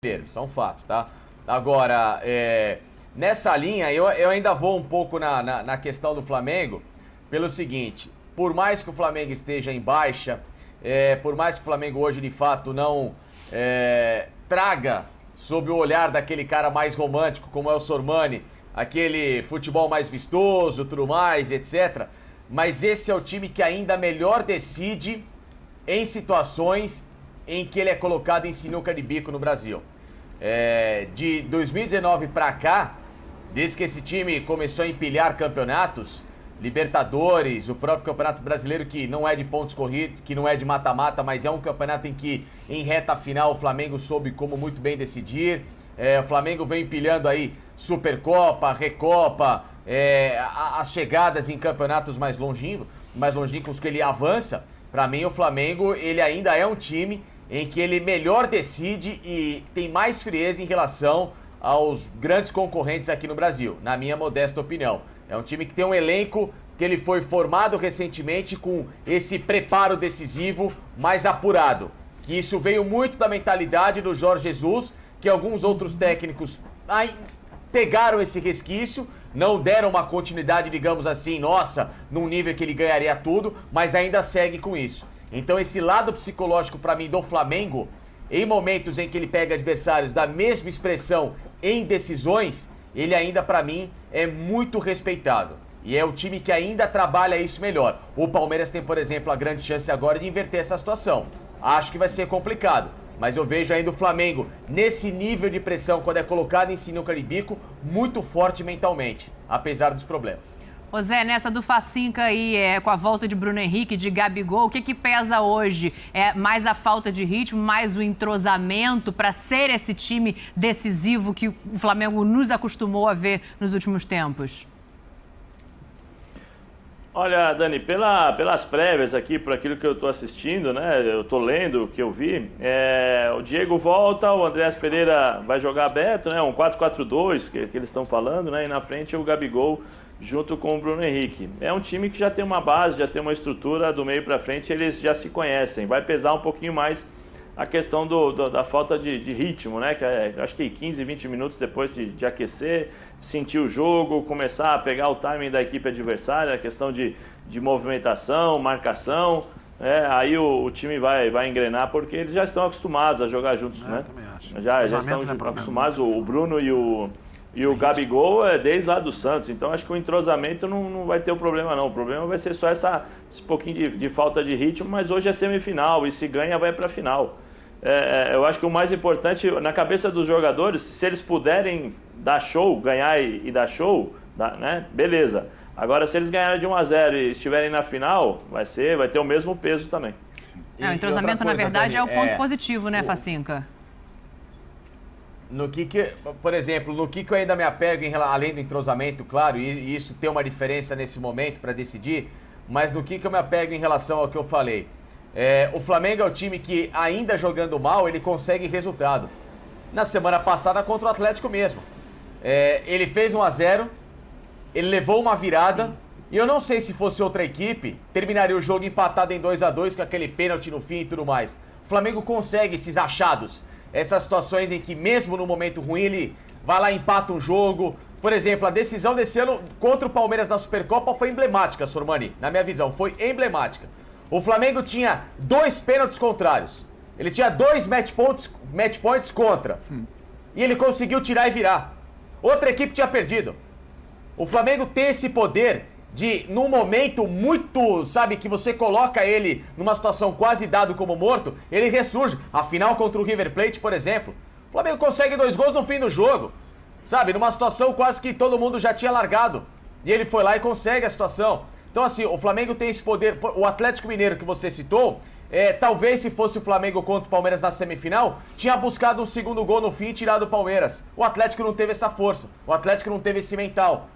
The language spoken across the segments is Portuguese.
Isso é um fato, tá? Agora, nessa linha, eu ainda vou um pouco na questão do Flamengo, pelo seguinte, por mais que o Flamengo esteja em baixa, por mais que o Flamengo hoje, de fato, não traga sob o olhar daquele cara mais romântico, como é o Sormani, aquele futebol mais vistoso, tudo mais, etc., mas esse é o time que ainda melhor decide em situações em que ele é colocado em sinuca de bico no Brasil. De 2019 para cá, desde que esse time começou a empilhar campeonatos, Libertadores, o próprio Campeonato Brasileiro, que não é de pontos corridos, que não é de mata-mata, mas é um campeonato em que, em reta final, o Flamengo soube como muito bem decidir. O Flamengo vem empilhando aí Supercopa, Recopa, as chegadas em campeonatos mais longínquos que ele avança. Para mim, o Flamengo, ele ainda é um time em que ele melhor decide e tem mais frieza em relação aos grandes concorrentes aqui no Brasil, na minha modesta opinião. É um time que tem um elenco que ele foi formado recentemente com esse preparo decisivo mais apurado. Que isso veio muito da mentalidade do Jorge Jesus, que alguns outros técnicos pegaram esse resquício, não deram uma continuidade, digamos assim, num nível que ele ganharia tudo, mas ainda segue com isso. Então esse lado psicológico para mim do Flamengo, em momentos em que ele pega adversários da mesma expressão em decisões, ele ainda para mim é muito respeitado. E é o time que ainda trabalha isso melhor. O Palmeiras tem, por exemplo, a grande chance agora de inverter essa situação. Acho que vai ser complicado, mas eu vejo ainda o Flamengo nesse nível de pressão, quando é colocado em sinuca de bico, muito forte mentalmente, apesar dos problemas. Ô Zé, nessa do Facinca aí, com a volta de Bruno Henrique, de Gabigol, o que pesa hoje? É mais a falta de ritmo, mais o entrosamento para ser esse time decisivo que o Flamengo nos acostumou a ver nos últimos tempos? Olha, Dani, pelas prévias aqui, por aquilo que eu estou assistindo, né? Eu estou lendo o que eu vi. O Diego volta, o Andreas Pereira vai jogar aberto, né? Um 4-4-2 que eles estão falando, né? E na frente o Gabigol junto com o Bruno Henrique. É um time que já tem uma base, já tem uma estrutura do meio para frente, eles já se conhecem. Vai pesar um pouquinho mais a questão da falta de ritmo, né? Que acho que 15, 20 minutos depois de aquecer, sentir o jogo, começar a pegar o timing da equipe adversária, a questão de movimentação, marcação. Aí o time vai engrenar, porque eles já estão acostumados a jogar juntos, né? Já estão acostumados, o Bruno e o Gabigol desde lá do Santos. Então acho que o entrosamento não vai ter o problema não. O problema vai ser só esse pouquinho de falta de ritmo, mas hoje é semifinal e se ganha vai para a final. Eu acho que o mais importante na cabeça dos jogadores, se eles puderem dar show, ganhar e dar show, né? Beleza. Agora se eles ganharem de 1-0 e estiverem na final, vai ter o mesmo peso também. O entrosamento na verdade é o ponto positivo, né, Facinca? Por exemplo, no que eu ainda me apego, além do entrosamento, claro, e isso tem uma diferença nesse momento para decidir, mas no que eu me apego em relação ao que eu falei. O Flamengo é o time que, ainda jogando mal, ele consegue resultado. Na semana passada, contra o Atlético mesmo. Ele fez 1-0, ele levou uma virada, e eu não sei se fosse outra equipe, terminaria o jogo empatado em 2-2, com aquele pênalti no fim e tudo mais. O Flamengo consegue esses achados. Essas situações em que, mesmo no momento ruim, ele vai lá e empata um jogo. Por exemplo, a decisão desse ano contra o Palmeiras na Supercopa foi emblemática, Sormani. Na minha visão, foi emblemática. O Flamengo tinha 2 pênaltis contrários. Ele tinha 2 match points contra. E ele conseguiu tirar e virar. Outra equipe tinha perdido. O Flamengo tem esse poder de, num momento muito, que você coloca ele numa situação quase dado como morto, ele ressurge. A final contra o River Plate, por exemplo, o Flamengo consegue 2 gols no fim do jogo, numa situação quase que todo mundo já tinha largado, e ele foi lá e consegue a situação. Então assim, o Flamengo tem esse poder. O Atlético Mineiro que você citou, talvez se fosse o Flamengo contra o Palmeiras na semifinal, tinha buscado um segundo gol no fim e tirado o Palmeiras. O Atlético não teve essa força, o Atlético não teve esse mental.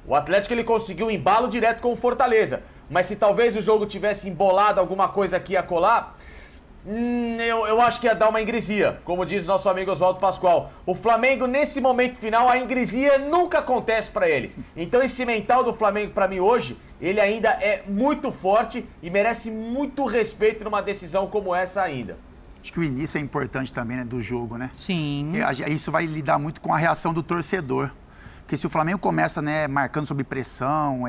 O Atlético ele conseguiu um embalo direto com o Fortaleza. Mas se talvez o jogo tivesse embolado alguma coisa aqui e acolá, eu acho que ia dar uma ingresia, como diz o nosso amigo Oswaldo Pascoal. O Flamengo, nesse momento final, a ingresia nunca acontece para ele. Então esse mental do Flamengo, para mim hoje, ele ainda é muito forte e merece muito respeito numa decisão como essa ainda. Acho que o início é importante também, né, do jogo, né? Sim. Isso vai lidar muito com a reação do torcedor. Porque se o Flamengo começa, né, marcando sob pressão,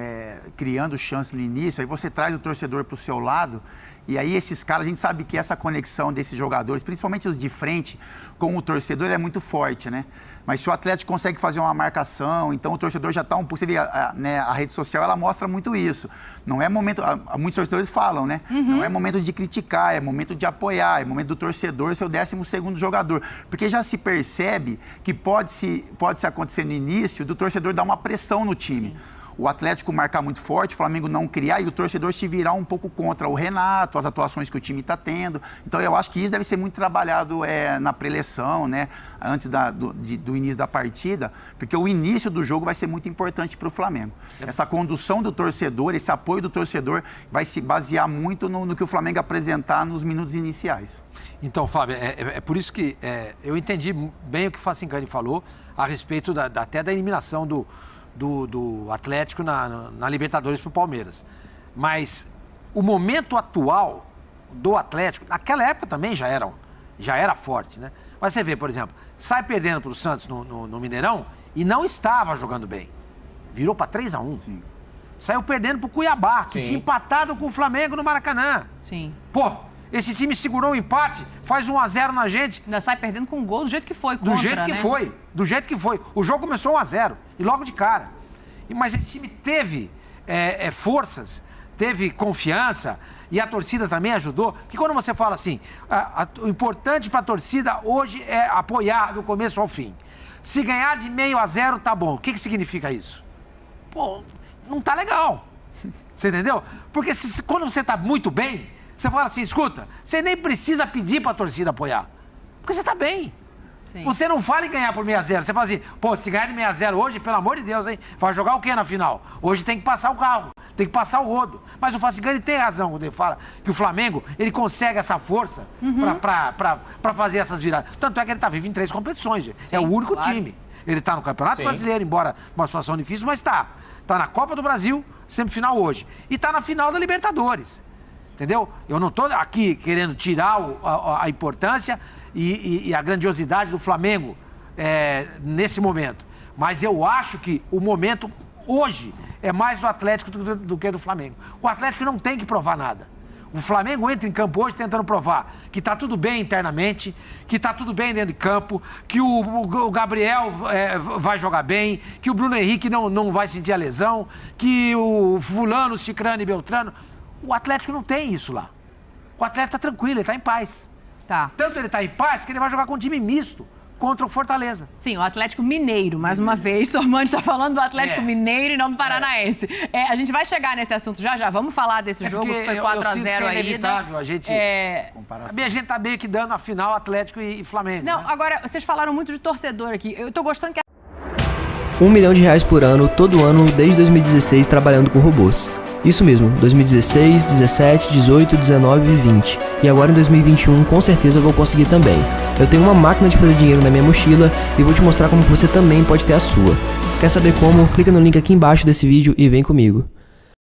criando chance no início, aí você traz o torcedor para o seu lado, e aí esses caras, a gente sabe que essa conexão desses jogadores, principalmente os de frente, com o torcedor é muito forte, né? Mas se o Atlético consegue fazer uma marcação, então o torcedor já está um pouco... Você vê, a rede social, ela mostra muito isso. Não é momento... Muitos torcedores falam, né? Não é momento de criticar, é momento de apoiar, é momento do torcedor ser o 12º jogador. Porque já se percebe que pode acontecer no início do torcedor dar uma pressão no time. Sim. O Atlético marcar muito forte, o Flamengo não criar e o torcedor se virar um pouco contra o Renato, as atuações que o time está tendo. Então, eu acho que isso deve ser muito trabalhado na pré-eleição, né? Antes do início da partida, porque o início do jogo vai ser muito importante para o Flamengo. Essa condução do torcedor, esse apoio do torcedor vai se basear muito no que o Flamengo apresentar nos minutos iniciais. Então, Fábio, é por isso que eu entendi bem o que o Facincani falou a respeito até da eliminação do Atlético na Libertadores para o Palmeiras. Mas o momento atual do Atlético, naquela época também já era forte, né? Mas você vê, por exemplo, sai perdendo para o Santos no Mineirão e não estava jogando bem. Virou para 3-1. Sim. Saiu perdendo para o Cuiabá, que tinha empatado com o Flamengo no Maracanã. Sim. Pô, esse time segurou o empate, faz 1-0 na gente. Ainda sai perdendo com um gol do jeito que foi contra, do jeito que foi. O jogo começou 1-0 e logo de cara. Mas esse time teve forças, teve confiança e a torcida também ajudou. Porque quando você fala assim, o importante para a torcida hoje é apoiar do começo ao fim. Se ganhar de 0-0 tá bom. O que significa isso? Pô, não tá legal. Você entendeu? Porque quando você tá muito bem, você fala assim, escuta, você nem precisa pedir para a torcida apoiar. Porque você tá bem. Sim. Você não fala em ganhar por 6-0. Você fala assim, pô, se ganhar de 6-0 hoje, pelo amor de Deus, hein? Vai jogar o quê na final? Hoje tem que passar o carro, tem que passar o rodo. Mas o Facincani tem razão quando ele fala que o Flamengo, ele consegue essa força pra fazer essas viradas. Tanto é que ele tá vivo em 3 competições, gente. Sim, é o único time. Ele tá no Campeonato Brasileiro, embora uma situação difícil, mas tá. Tá na Copa do Brasil, semifinal hoje. E tá na final da Libertadores. Entendeu? Eu não tô aqui querendo tirar a importância e a grandiosidade do Flamengo nesse momento. Mas eu acho que o momento hoje é mais do Atlético do que do Flamengo. O Atlético não tem que provar nada. O Flamengo entra em campo hoje tentando provar que está tudo bem internamente, que está tudo bem dentro de campo, que o Gabriel vai jogar bem, que o Bruno Henrique não vai sentir a lesão, que o fulano, Cicrano e Beltrano... O Atlético não tem isso lá. O Atlético está tranquilo, ele está em paz. Tá. Tanto ele está em paz que ele vai jogar com um time misto contra o Fortaleza. Sim, o Atlético Mineiro, mais uma vez. Sormani está falando do Atlético Mineiro e não do Paranaense. A gente vai chegar nesse assunto já. Vamos falar desse jogo que foi 4-0 aí. É inevitável a gente... A gente tá meio que dando a final Atlético e Flamengo. Não, né? Agora, vocês falaram muito de torcedor aqui. Eu tô gostando que... R$1 milhão por ano, todo ano, desde 2016, trabalhando com robôs. Isso mesmo, 2016, 17, 18, 19 e 20. E agora em 2021, com certeza eu vou conseguir também. Eu tenho uma máquina de fazer dinheiro na minha mochila e vou te mostrar como você também pode ter a sua. Quer saber como? Clica no link aqui embaixo desse vídeo e vem comigo.